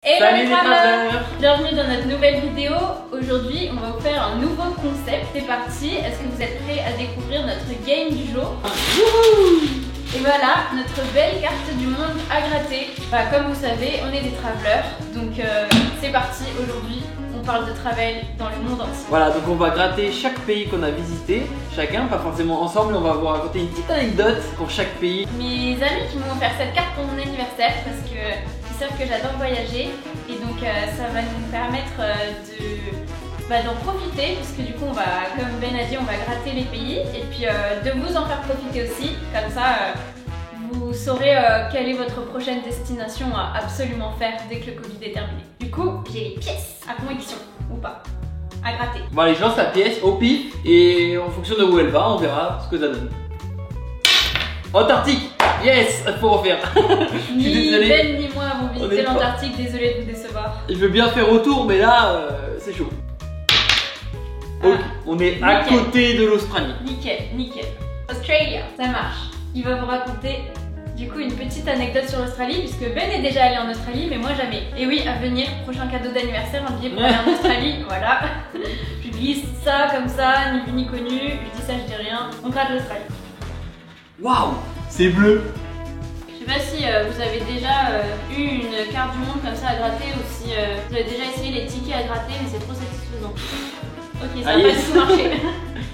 Salut les travelers! Bienvenue dans notre nouvelle vidéo. Aujourd'hui, on va vous faire un nouveau concept. C'est parti. Est-ce que vous êtes prêts à découvrir notre game du jour? Et voilà, notre belle carte du monde à gratter. Bah, comme vous savez, on est des travelers. Donc c'est parti. Aujourd'hui, on parle de travel dans le monde entier. Voilà, donc on va gratter chaque pays qu'on a visité, chacun, pas forcément ensemble. On va vous raconter une petite anecdote pour chaque pays. Mes amis qui m'ont offert cette carte pour mon anniversaire parce que ils savent que j'adore voyager et donc ça va nous permettre d'en profiter, puisque du coup on va, comme Ben a dit, on va gratter les pays et puis de vous en faire profiter aussi, comme ça vous saurez quelle est votre prochaine destination à absolument faire dès que le Covid est terminé. Du coup, j'ai les pièces à conviction, ou pas, à gratter. Bon allez, je lance la pièce au pif et en fonction de où elle va, on verra ce que ça donne. Antarctique! Yes! Faut refaire! Ni Ben ni moi avons visité l'Antarctique, désolé de vous décevoir. Je veux bien faire autour, mais là, c'est chaud. Ok, on est à côté de l'Australie. Nickel, nickel. Australia, ça marche. Il va vous raconter du coup une petite anecdote sur l'Australie, puisque Ben est déjà allé en Australie, mais moi jamais. Et oui, à venir, prochain cadeau d'anniversaire, un billet pour aller en Australie, voilà. Je glisse ça comme ça, ni vu ni connu, je dis ça, je dis rien. On gratte l'Australie. Waouh, c'est bleu. Je sais pas si vous avez déjà eu une carte du monde comme ça à gratter, ou si vous avez déjà essayé les tickets à gratter, mais c'est trop satisfaisant. Ok, ça va pas du tout marcher.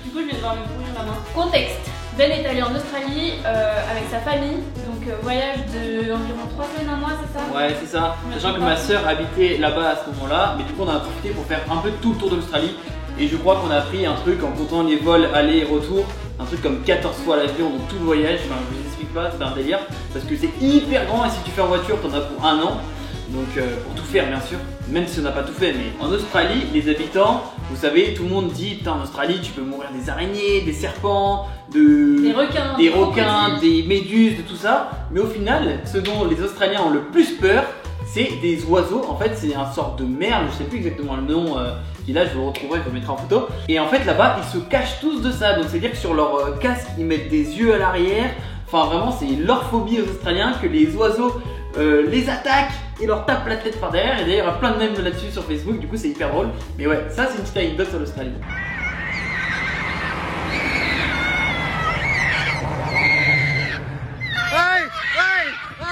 Du coup, je vais devoir me pourrir la main. Contexte. Ben est allé en Australie avec sa famille, donc voyage de environ 3 semaines, un mois, c'est ça? Ouais, c'est ça. Sachant que ma soeur habitait là-bas à ce moment-là, mais du coup on a profité pour faire un peu tout le tour de l'Australie. Et je crois qu'on a pris un truc en comptant les vols aller et retour, un truc comme 14 fois l'avion, donc tout le voyage. Enfin, je vous explique pas, c'est un délire parce que c'est hyper grand et si tu fais en voiture, t'en as pour un an. Donc pour tout faire bien sûr, même si on n'a pas tout fait, mais en Australie, les habitants, vous savez, tout le monde dit putain en Australie tu peux mourir des araignées, des serpents, des requins, des méduses, de tout ça. Mais au final, ce dont les Australiens ont le plus peur, c'est des oiseaux. En fait c'est un sort de merle, je sais plus exactement le nom qui est là, je vous le retrouverai, je le mettrai en photo. Et en fait là-bas ils se cachent tous de ça, donc c'est à dire que sur leur casque ils mettent des yeux à l'arrière. Enfin vraiment c'est leur phobie aux Australiens que les oiseaux les attaquent et leur tapent la tête par derrière. Et d'ailleurs il y a plein de mèmes là-dessus sur Facebook, du coup c'est hyper drôle. Mais ouais, ça c'est une petite anecdote sur l'Australie.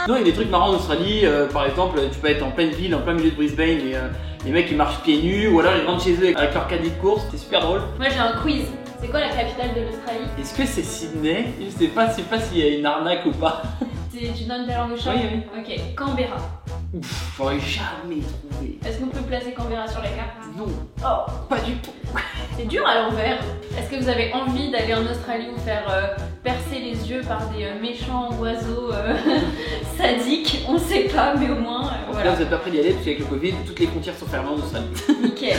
Non, il y a des trucs marrants en Australie, par exemple tu peux être en pleine ville, en plein milieu de Brisbane et les mecs ils marchent pieds nus ou alors ils rentrent chez eux avec leur caddie de course, c'est super drôle. Moi j'ai un quiz, c'est quoi la capitale de l'Australie? Est-ce que c'est Sydney? Je sais pas s'il y a une arnaque ou pas. Tu donnes ta langue au chat? Oui. Ok, Canberra. Ouf, j'aurais jamais trouvé. Est-ce qu'on peut placer Canberra sur la carte? Non. Oh, pas du tout. C'est dur à l'envers. Est-ce que vous avez envie d'aller en Australie vous faire percer les yeux par des méchants oiseaux sadiques? On sait pas, mais au moins voilà. Là vous êtes pas prêts d'y aller parce qu'avec le Covid, toutes les frontières sont fermées en Australie. Nickel.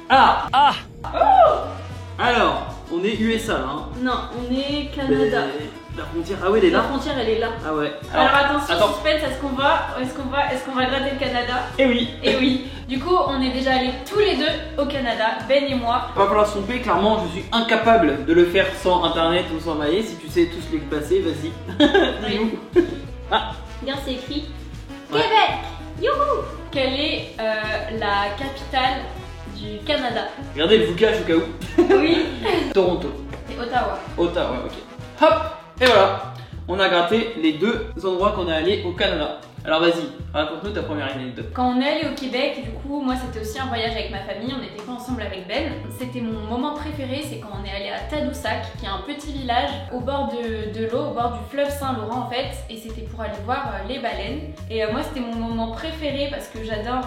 Ah. Oh. Alors, on est USA là. Hein. Non, on est Canada. La frontière, ah ouais, elle est là. La frontière, elle est là. Ah ouais. Alors attention, suspense, est-ce qu'on va gratter le Canada? Eh oui. Eh oui. Du coup, on est déjà allés tous les deux au Canada, Ben et moi. Va falloir se tromper, clairement, je suis incapable de le faire sans internet ou sans mailler. Si tu sais tous les passer, vas-y. Oui. Ah. Regarde, c'est écrit Québec. Youhou. Quelle est la capitale du Canada? Regardez, je vous cache au cas où. Oui. Toronto. C'est Ottawa. Ottawa, ok. Hop. Et voilà, on a gratté les deux endroits qu'on est allé au Canada. Alors vas-y, raconte-nous ta première anecdote. Quand on est allé au Québec, du coup, moi c'était aussi un voyage avec ma famille, on n'était pas ensemble avec Ben. C'était mon moment préféré, c'est quand on est allé à Tadoussac, qui est un petit village au bord de l'eau, au bord du fleuve Saint-Laurent en fait, et c'était pour aller voir les baleines. Et moi c'était mon moment préféré parce que j'adore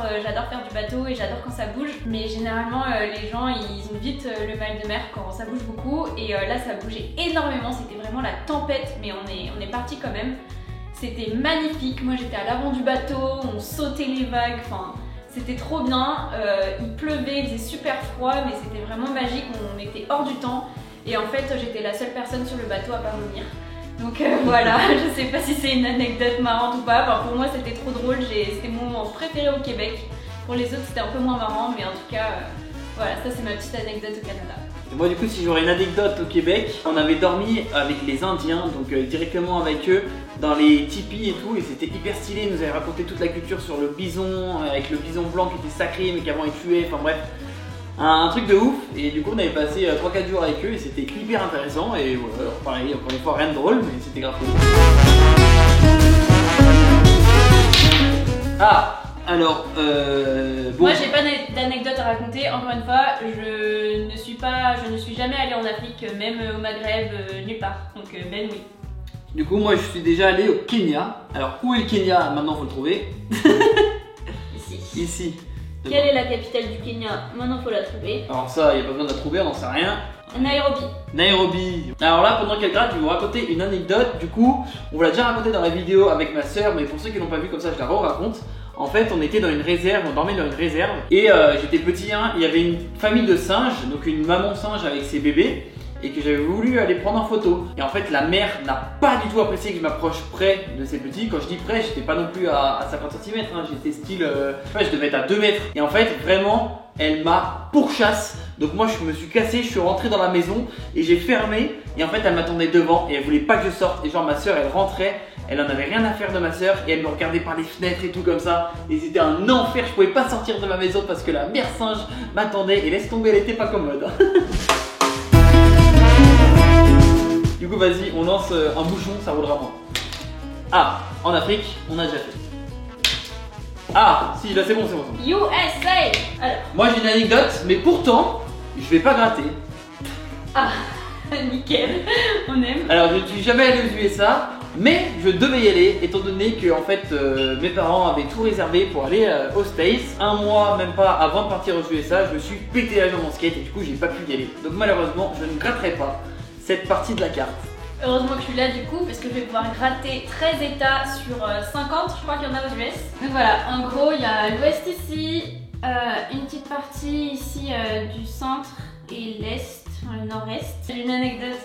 faire du bateau et j'adore quand ça bouge, mais généralement les gens ils ont vite le mal de mer quand ça bouge beaucoup, et là ça bougeait énormément, c'était vraiment la tempête, mais on est parti quand même. C'était magnifique, moi j'étais à l'avant du bateau, on sautait les vagues, enfin c'était trop bien, il pleuvait, il faisait super froid, mais c'était vraiment magique, on était hors du temps et en fait j'étais la seule personne sur le bateau à pas vomir. Donc voilà, je sais pas si c'est une anecdote marrante ou pas, enfin, pour moi c'était trop drôle, c'était mon moment préféré au Québec. Pour les autres c'était un peu moins marrant, mais en tout cas Voilà, ça c'est ma petite anecdote au Canada. Et moi du coup si j'aurais une anecdote au Québec, on avait dormi avec les Indiens, donc directement avec eux, dans les tipis et tout, et c'était hyper stylé, ils nous avaient raconté toute la culture sur le bison, avec le bison blanc qui était sacré mais qu'avant ils tuaient, enfin bref, un truc de ouf, et du coup on avait passé 3-4 jours avec eux et c'était hyper intéressant, et voilà, alors pareil, encore une fois rien de drôle, mais c'était grave cool. Ah, alors, bon. Moi j'ai pas d'anecdote à raconter, encore une fois, je ne suis jamais allée en Afrique, même au Maghreb, nulle part, donc Ben oui. Du coup moi je suis déjà allé au Kenya. Alors où est le Kenya? Maintenant faut le trouver. Ici. Ici. Quelle est la capitale du Kenya? Maintenant faut la trouver. Alors ça, il n'y a pas besoin de la trouver, on n'en sait rien. Nairobi. Nairobi. Alors là, pendant qu'elle gratte, je vais vous raconter une anecdote. Du coup, on vous l'a déjà raconté dans la vidéo avec ma soeur, mais pour ceux qui l'ont pas vu comme ça, je la raconte. En fait, on était dans une réserve, on dormait dans une réserve. Et j'étais petit, hein, il y avait une famille de singes, donc une maman singe avec ses bébés, et que j'avais voulu aller prendre en photo. Et en fait, la mère n'a pas du tout apprécié que je m'approche près de ces petits. Quand je dis près, j'étais pas non plus à 50 cm, hein, j'étais style, je devais être à 2 mètres. Et en fait, vraiment, elle m'a pourchasse. Donc moi, je me suis cassé, je suis rentré dans la maison et j'ai fermé. Et en fait, elle m'attendait devant et elle voulait pas que je sorte. Et genre, ma soeur, elle rentrait. Elle en avait rien à faire de ma soeur et elle me regardait par les fenêtres et tout comme ça. Et c'était un enfer, je pouvais pas sortir de ma maison parce que la mère singe m'attendait. Et laisse tomber, elle était pas commode. Du coup, vas-y, on lance un bouchon, ça roulera moins. Ah, en Afrique, on a déjà fait. Ah, si, là c'est bon, c'est bon. USA. Alors. Moi j'ai une anecdote, mais pourtant, je vais pas gratter. Ah, nickel, on aime. Alors, je ne suis jamais allé aux USA, mais je devais y aller, étant donné que en fait, mes parents avaient tout réservé pour aller aux States. Un mois, même pas avant de partir aux USA, je me suis pété la jambe en skate et du coup, j'ai pas pu y aller. Donc malheureusement, je ne gratterai pas cette partie de la carte. Heureusement que je suis là du coup parce que je vais pouvoir gratter 13 états sur 50, je crois qu'il y en a aux US. Donc voilà, en gros il y a l'ouest ici, une petite partie ici du centre et l'est, le nord-est. J'ai une anecdote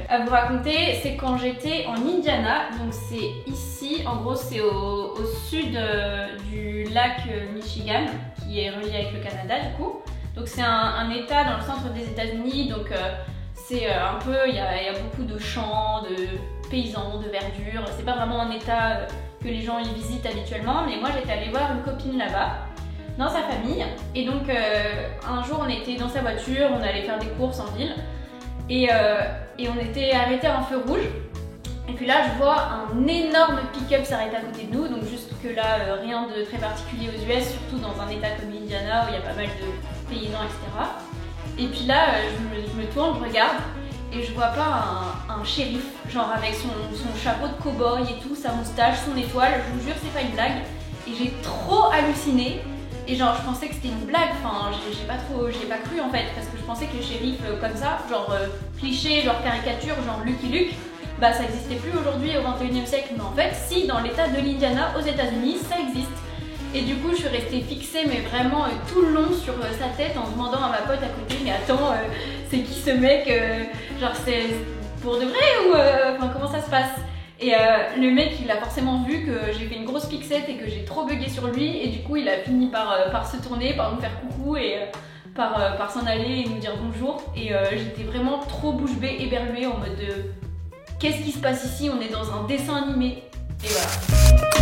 à vous raconter, c'est quand j'étais en Indiana, donc c'est ici, en gros c'est au sud du lac Michigan qui est relié avec le Canada du coup. Donc c'est un état dans le centre des États-Unis, donc c'est un peu, il y a beaucoup de champs, de paysans, de verdure. C'est pas vraiment un état que les gens y visitent habituellement, mais moi j'étais allée voir une copine là-bas, dans sa famille. Et donc un jour on était dans sa voiture, on allait faire des courses en ville, et on était arrêté à un feu rouge. Et puis là je vois un énorme pick-up s'arrêter à côté de nous, donc juste que là rien de très particulier aux US, surtout dans un état comme l'Indiana où il y a pas mal de paysans, etc. Et puis là, je me tourne, je regarde et je vois pas un shérif, genre avec son chapeau de cow-boy et tout, sa moustache, son étoile, je vous jure c'est pas une blague. Et j'ai trop halluciné et genre je pensais que c'était une blague, enfin j'ai pas cru en fait, parce que je pensais que les shérifs comme ça, genre cliché, genre caricature, genre Lucky Luke, bah ça existait plus aujourd'hui au 21e siècle, mais en fait si, dans l'état de l'Indiana aux États-Unis ça existe. Et du coup je suis restée fixée mais vraiment tout le long sur sa tête en demandant à ma pote à côté, mais attends c'est qui ce mec, genre c'est pour de vrai ou enfin comment ça se passe? Et le mec il a forcément vu que j'ai fait une grosse fixette et que j'ai trop bugué sur lui, et du coup il a fini par se tourner, par nous faire coucou et par s'en aller et nous dire bonjour. Et j'étais vraiment trop bouche bée, éberluée en mode de qu'est-ce qui se passe ici, on est dans un dessin animé. Et voilà.